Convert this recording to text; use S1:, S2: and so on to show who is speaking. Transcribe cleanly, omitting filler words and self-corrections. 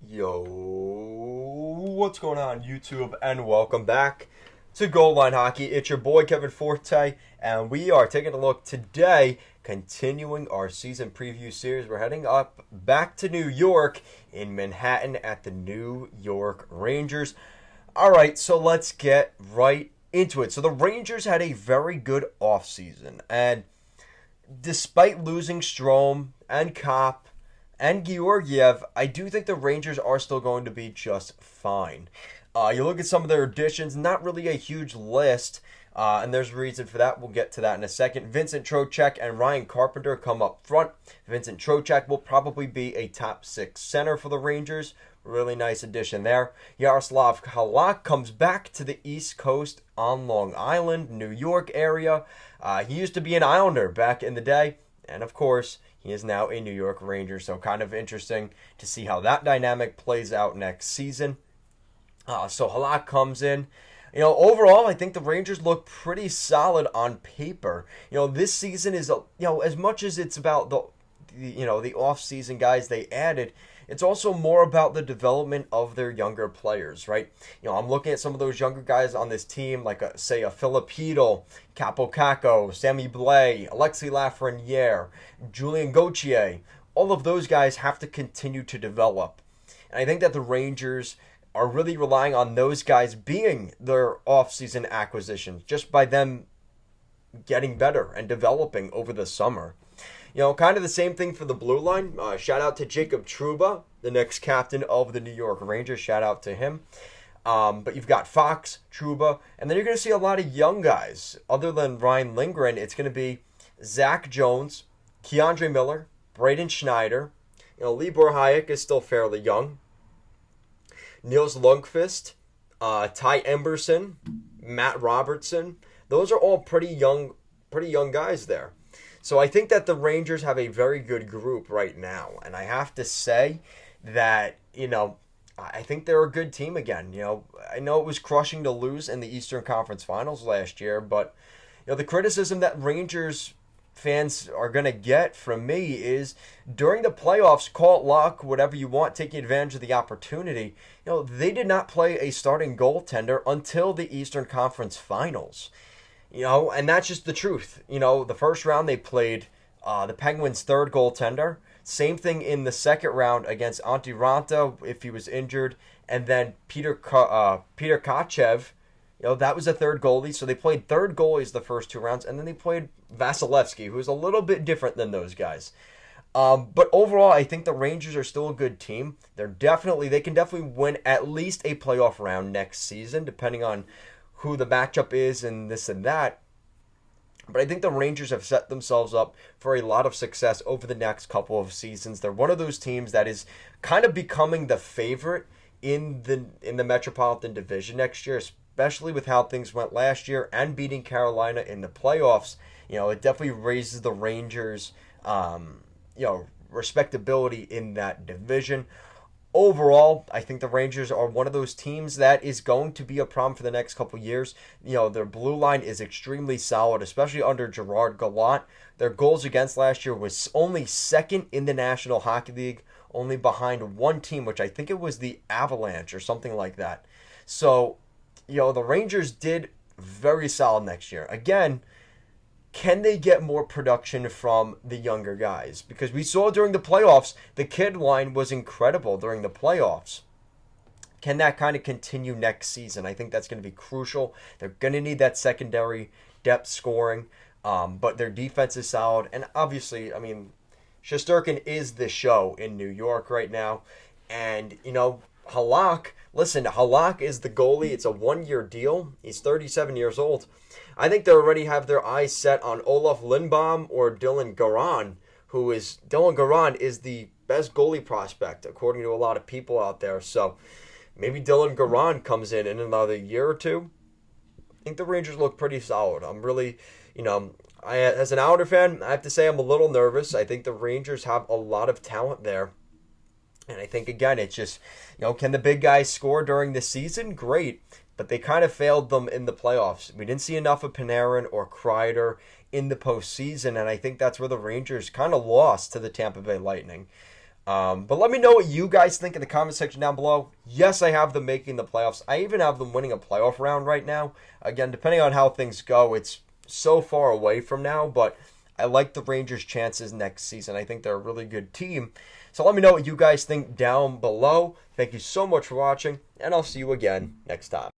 S1: Yo, what's going on, YouTube, and welcome back to Goal Line Hockey. It's your boy Kevin Forte, and we are taking a look today, continuing our season preview series. We're heading up back to New York in Manhattan at the New York Rangers. All right, so let's get right into it. So the Rangers had a very good offseason, and despite losing Strome and Kopp and Georgiev, I do think the Rangers are still going to be just fine. You look at some of their additions, not really a huge list, and there's a reason for that. We'll get to that in a second. Vincent Trocheck and Ryan Carpenter come up front. Vincent Trocheck will probably be a top six center for the Rangers. Really nice addition there. Yaroslav Halak comes back to the East Coast on Long Island, New York area. He used to be an Islander back in the day, and of course, he is now a New York Ranger, so kind of interesting to see how that dynamic plays out next season. So Halak comes in. Overall, I think the Rangers look pretty solid on paper. This season is, as much as it's about the off-season guys they added, it's also more about the development of their younger players, right? I'm looking at some of those younger guys on this team, like, say, a Filipino, Capo Caco, Sammy Blais, Alexis Lafreniere, Julien Gauthier. All of those guys have to continue to develop. And I think that the Rangers are really relying on those guys being their off-season acquisitions, just by them getting better and developing over the summer. Kind of the same thing for the blue line. Shout out to Jacob Trouba, the next captain of the New York Rangers. Shout out to him. But you've got Fox, Trouba, and then you're going to see a lot of young guys. Other than Ryan Lindgren, it's going to be Zach Jones, Keandre Miller, Braden Schneider. Libor Hayek is still fairly young. Nils Lundqvist, Ty Emberson, Matt Robertson. Those are all pretty young guys there. So I think that the Rangers have a very good group right now. And I have to say that, I think they're a good team again. I know it was crushing to lose in the Eastern Conference Finals last year, but, the criticism that Rangers fans are going to get from me is during the playoffs, call it luck, whatever you want, taking advantage of the opportunity. They did not play a starting goaltender until the Eastern Conference Finals. And that's just the truth. The first round they played the Penguins' third goaltender. Same thing in the second round against Antti Ranta if he was injured. And then Peter Kachev, that was a third goalie. So they played third goalies the first two rounds. And then they played Vasilevsky, who's a little bit different than those guys. But overall, I think the Rangers are still a good team. They can definitely win at least a playoff round next season, depending on who the matchup is and this and that. But I think the Rangers have set themselves up for a lot of success over the next couple of seasons. They're one of those teams that is kind of becoming the favorite in the Metropolitan Division next year, especially with how things went last year and beating Carolina in the playoffs. It definitely raises the Rangers, respectability in that division. Overall, I think the Rangers are one of those teams that is going to be a problem for the next couple of years. Their blue line is extremely solid, especially under Gerard Gallant. Their goals against last year was only second in the National Hockey League, only behind one team, which I think it was the Avalanche or something like that. So, the Rangers did very solid next year. Again, can they get more production from the younger guys? Because we saw during the playoffs, the kid line was incredible during the playoffs. Can that kind of continue next season? I think that's going to be crucial. They're going to need that secondary depth scoring, but their defense is solid. And obviously, Shesterkin is the show in New York right now. And, Halak is the goalie. It's a one-year deal. He's 37 years old. I think they already have their eyes set on Olaf Lindbaum or Dylan Garan, Dylan Garan is the best goalie prospect, according to a lot of people out there. So maybe Dylan Garan comes in another year or two. I think the Rangers look pretty solid. I'm really, as an Islander fan, I have to say I'm a little nervous. I think the Rangers have a lot of talent there. And I think, again, it's just, can the big guys score during the season? Great. But they kind of failed them in the playoffs. We didn't see enough of Panarin or Kreider in the postseason, and I think that's where the Rangers kind of lost to the Tampa Bay Lightning. But let me know what you guys think in the comment section down below. Yes, I have them making the playoffs. I even have them winning a playoff round right now. Again, depending on how things go, it's so far away from now, but I like the Rangers' chances next season. I think they're a really good team. So let me know what you guys think down below. Thank you so much for watching, and I'll see you again next time.